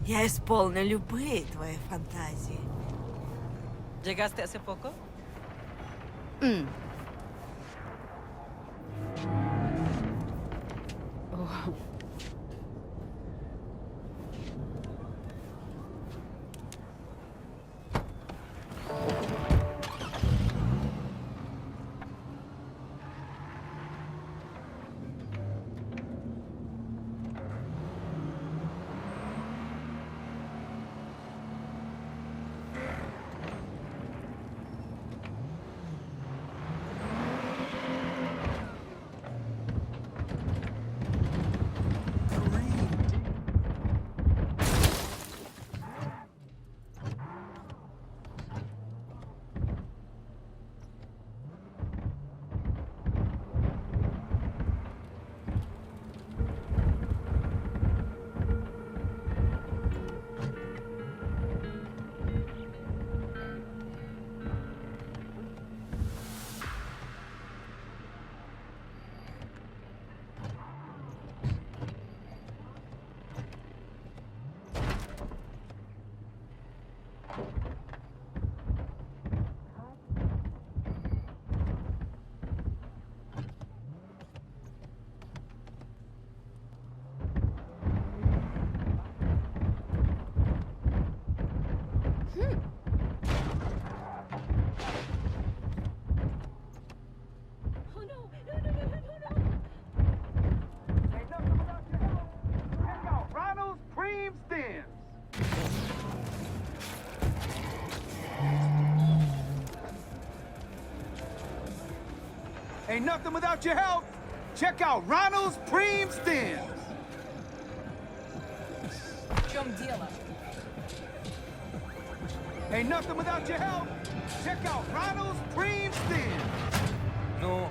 Я исполню любые твои фантазии. ¿Llegaste hace poco? Mm. Oh. Ain't nothing without your help. Check out Ronald's Preem Stems. В чем дело? Ain't nothing without your help. Check out Ronald's Preem Stems. Ну,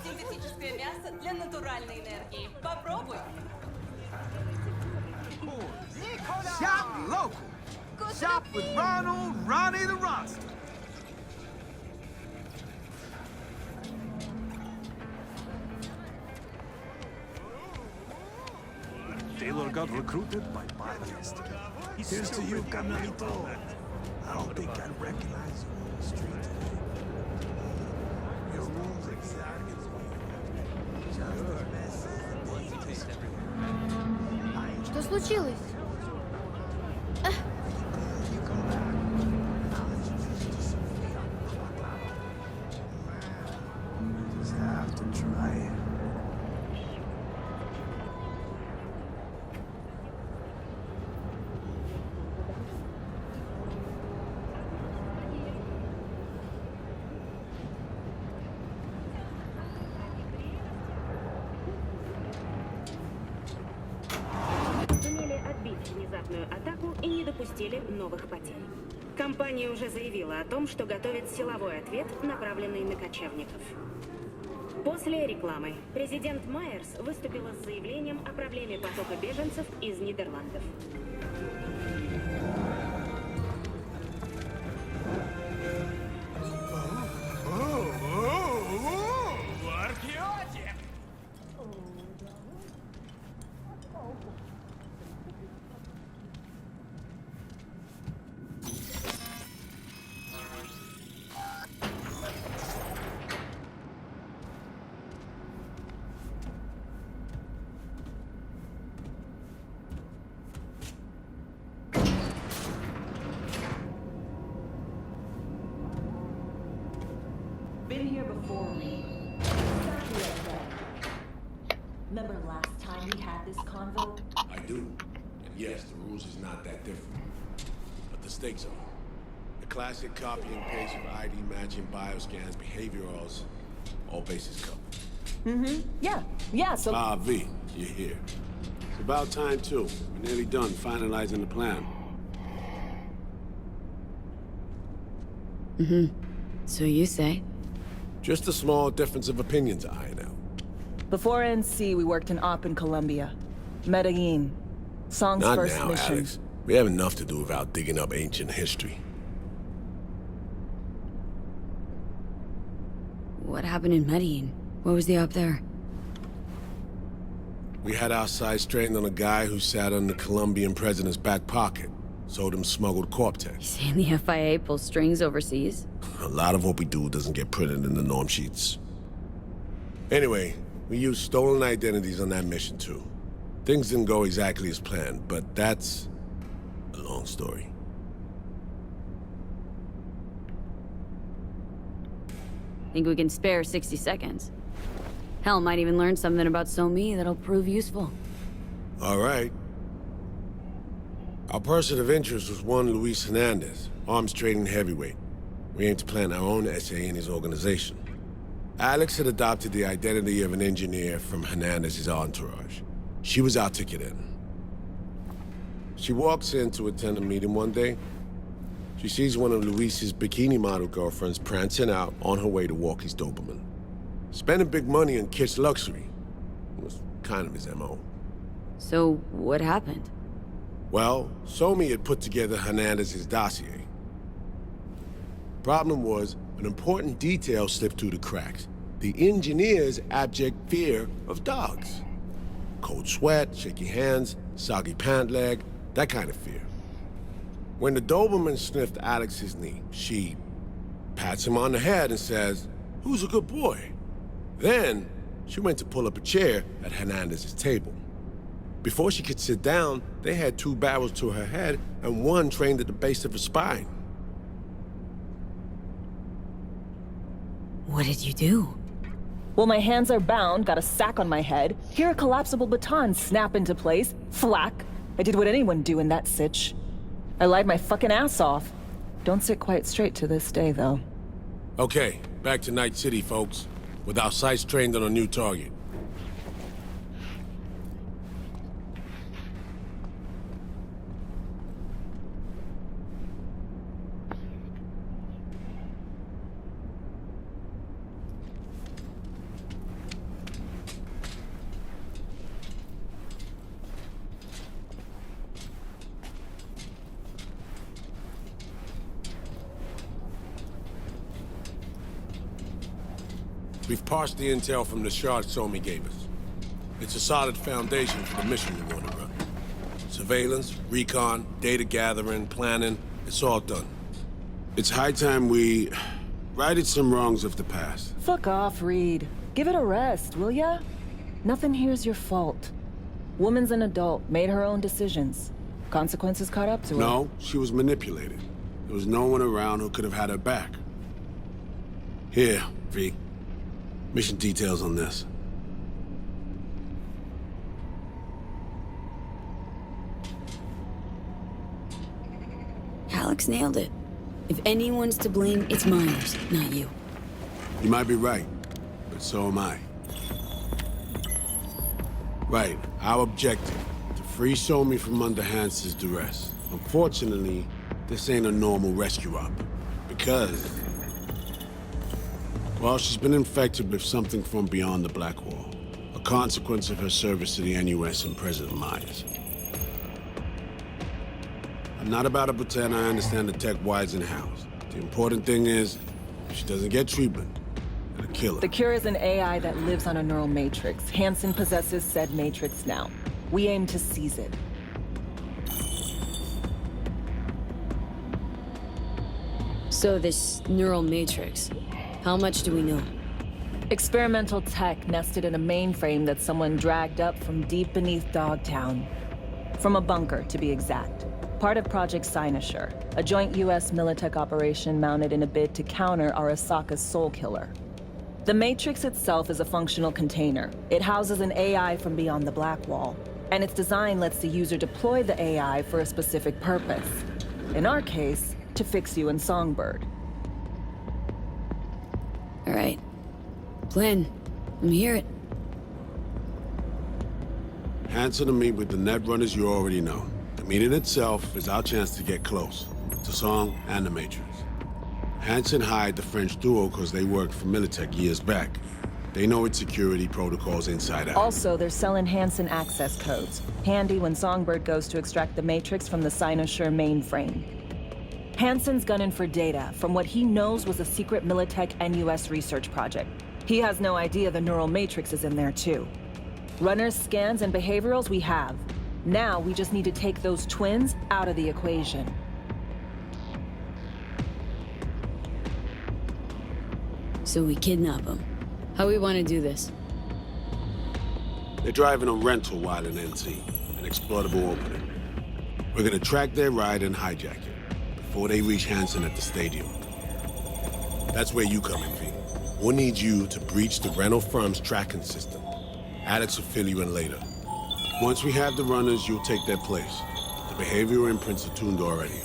Синтетическое мясо для натуральной энергии. Попробуй. Shop local. Shop with Ronald, Ronnie the Ronster. Taylor got recruited by biologist. Here's to you, Carmelito. I don't think I'd recognize you on the street today. Your room's exactly Что случилось? Just have to try it. Сумели отбить внезапную атаку и не допустили новых потерь. Компания уже заявила о том, что готовит силовой ответ, направленный на кочевников. После рекламы президент Майерс выступила с заявлением о проблеме потока беженцев из Нидерландов. Been here before me. Exactly like that. Remember last time we had this convo? I do. And yes, the rules is not that different. But the stakes are. The classic copy and paste of ID matching, bioscans, behaviorals, all bases covered. Yeah, so... V, you're here. It's about time, too. We're nearly done finalizing the plan. So you say? Just a small difference of opinions, I know. Before NC, we worked in op in Colombia. Medellin. Song's Not first now, mission. Alex. We have enough to do without digging up ancient history. What happened in Medellin? What was the op there? We had our sights straightened on a guy who sat on the Colombian president's back pocket. Sold him smuggled Corp-Tex. Saying the FIA pulls strings overseas? A lot of what we do doesn't get printed in the norm sheets. Anyway, we used stolen identities on that mission too. Things didn't go exactly as planned, but that's a long story. Think we can spare 60 seconds? Hell, might even learn something about So-Me that'll prove useful. All right. Our person of interest was one Luis Hernandez, arms trading heavyweight. We aim to plant our own SA in his organization. Alex had adopted the identity of an engineer from Hernandez's entourage. She was our ticket in. She walks in to attend a meeting one day. She sees one of Luis's bikini model girlfriends prancing out on her way to walk his Doberman. Spending big money on kitsch luxury was kind of his MO. So, what happened? Well, So-Me had put together Hernandez's dossier. Problem was, an important detail slipped through the cracks. The engineer's abject fear of dogs. Cold sweat, shaky hands, soggy pant leg, that kind of fear. When the Doberman sniffed Alex's knee, she pats him on the head and says, "Who's a good boy?" Then, she went to pull up a chair at Hernandez's table. Before she could sit down, they had 2 barrels to her head and one trained at the base of her spine. What did you do? Well, my hands are bound, got a sack on my head. Here a collapsible baton snap into place. Thwack. I did what anyone do in that sitch. I lied my fucking ass off. Don't sit quite straight to this day, though. Okay, back to Night City, folks. With our sights trained on a new target. We've parsed the intel from the shard Somi gave us. It's a solid foundation for the mission we want to run. Surveillance, recon, data gathering, planning, it's all done. It's high time we righted some wrongs of the past. Fuck off, Reed. Give it a rest, will ya? Nothing here's your fault. Woman's an adult, made her own decisions. Consequences caught up to her. No, she was manipulated. There was no one around who could have had her back. Here, V. Mission details on this. Alex nailed it. If anyone's to blame, it's Myers, not you. You might be right, but so am I. Right, our objective, to free Somi from under Hansen's duress. Unfortunately, this ain't a normal rescue op. Because... well, she's been infected with something from beyond the Black Wall. A consequence of her service to the NUS and President Myers. I'm not about to pretend I understand the tech whys and hows. The important thing is, if she doesn't get treatment, it'll kill her. The cure is an AI that lives on a neural matrix. Hansen possesses said matrix now. We aim to seize it. So this neural matrix, how much do we know? Experimental tech nested in a mainframe that someone dragged up from deep beneath Dogtown. From a bunker, to be exact. Part of Project Cynosure, a joint US Militech operation mounted in a bid to counter Arasaka's Soul Killer. The Matrix itself is a functional container. It houses an AI from beyond the Black Wall, and its design lets the user deploy the AI for a specific purpose. In our case, to fix you and Songbird. All right. Plan. Let me hear it. Hansen to meet with the Netrunners you already know. The meeting itself is our chance to get close to Song and the Matrix. Hansen hired the French duo because they worked for Militech years back. They know its security protocols inside out. Also, they're selling Hansen access codes. Handy when Songbird goes to extract the Matrix from the Cynosure mainframe. Hansen's gunning for data from what he knows was a secret Militech NUS research project. He has no idea the neural matrix is in there too. Runners, scans, and behaviorals we have. Now we just need to take those twins out of the equation. So we kidnap them. How we want to do this? They're driving a rental while in NT, an exploitable opening. We're gonna track their ride and hijack it before they reach Hansen at the stadium. That's where you come in, V. We'll need you to breach the rental firm's tracking system. Alex will fill you in later. Once we have the runners, you'll take their place. The behavioral imprints are tuned already.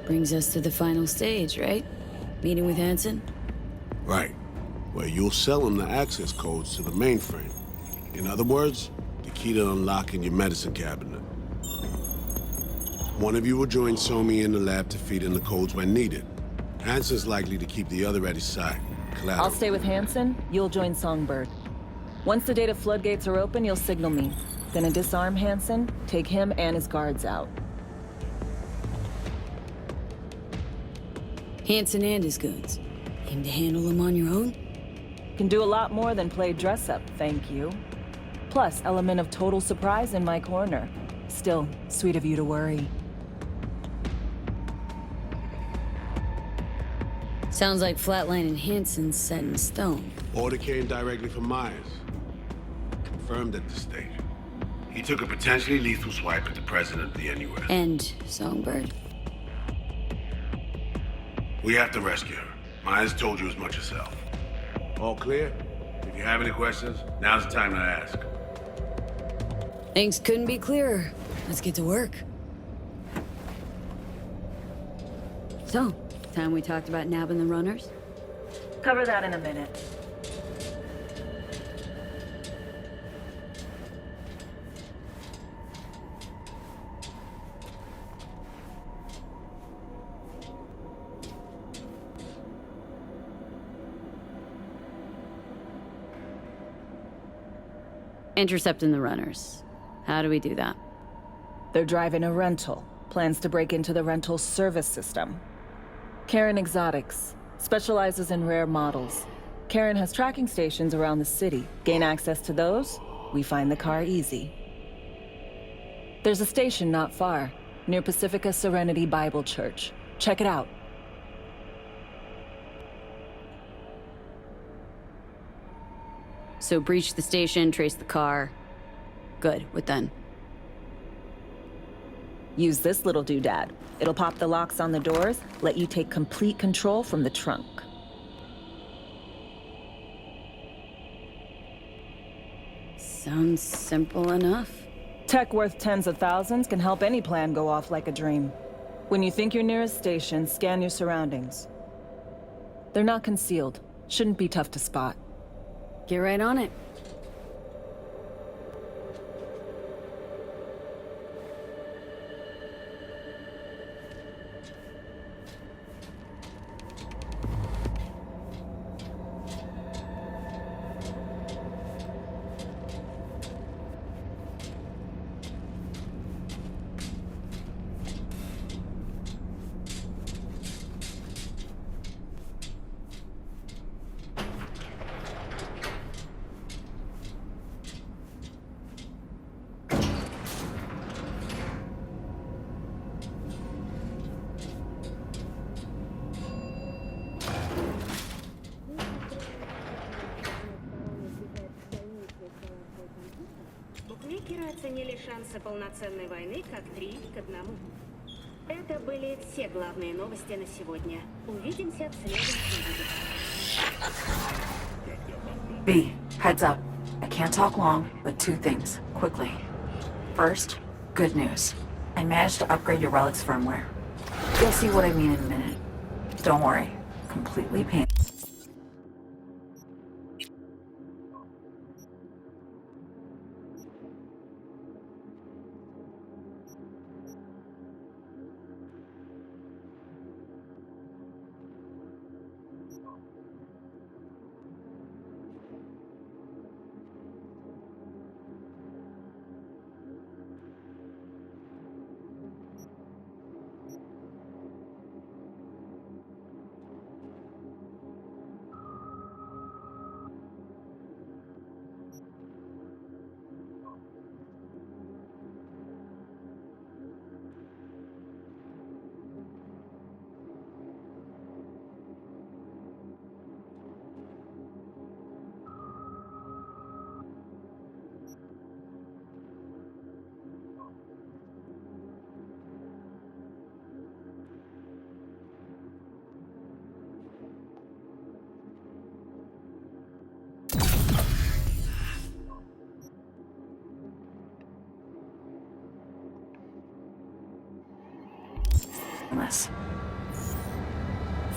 Brings us to the final stage, right? Meeting with Hansen? Right. Where you'll sell them the access codes to the mainframe. In other words, the key to unlocking your medicine cabinet. One of you will join Somi in the lab to feed in the codes when needed. Hansen's likely to keep the other at his side. Collateral. I'll stay with Hansen, you'll join Songbird. Once the data floodgates are open, you'll signal me. Gonna disarm Hansen, take him and his guards out. Hansen and his goons. Aim to handle them on your own? Can do a lot more than play dress-up, thank you. Plus, element of total surprise in my corner. Still, sweet of you to worry. Sounds like flatlining Hansen's set in stone. Order came directly from Myers. Confirmed at the stage. He took a potentially lethal swipe at the president of the NUS. And Songbird? We have to rescue her. Myers told you as much yourself. All clear? If you have any questions, now's the time to ask. Things couldn't be clearer. Let's get to work. So, time we talked about nabbing the runners? Cover that in a minute. Intercepting the runners. How do we do that? They're driving a rental. Plans to break into the rental service system. Karen Exotics. Specializes in rare models. Karen has tracking stations around the city. Gain access to those, we find the car easy. There's a station not far, near Pacifica Serenity Bible Church. Check it out. So breach the station, trace the car. Good, what then? Use this little doodad. It'll pop the locks on the doors, let you take complete control from the trunk. Sounds simple enough. Tech worth tens of thousands can help any plan go off like a dream. When you think you're near a station, scan your surroundings. They're not concealed. Shouldn't be tough to spot. Get right on it. Букмекеры оценили шансы полноценной войны как 3-1. Это были все главные новости на сегодня. Увидимся в следующем видео. B, heads up. I can't talk long, but two things, quickly. First, good news. I managed to upgrade your Relic's firmware. You'll see what I mean in a minute. Don't worry, completely painless.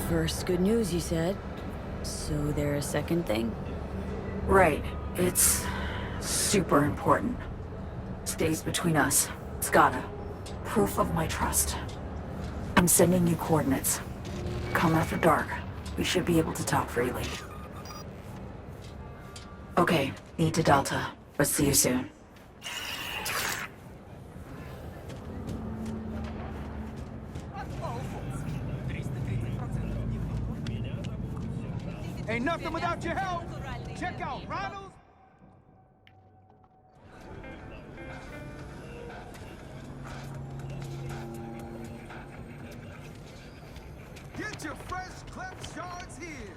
First good news, you said. So there a second thing? Right. It's super important. Stays between us. It's gotta. Proof of my trust. I'm sending you coordinates. Come after dark. We should be able to talk freely. Okay, need to Delta. But see you soon. Ain't nothing without your help. Check out Ronald's. Get your fresh clipped shards here.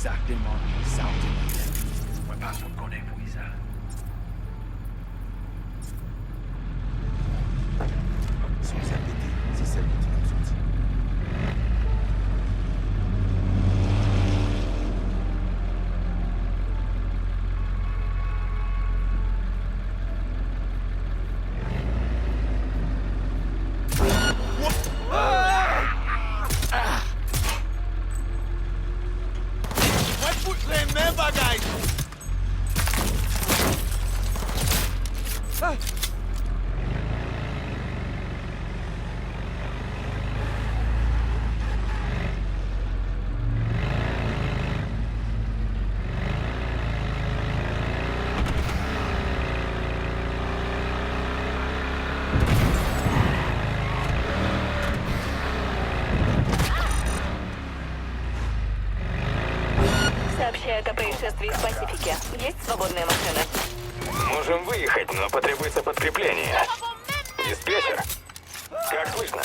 Exactement. Ouais, pas trop qu'on est pour ça. Sans répéter, c'est celle qui nous sorti. Сообщают о происшествии в Пасифике. Есть свободные машины? Можем выехать, но потребуется подкрепление. Диспетчер, как слышно?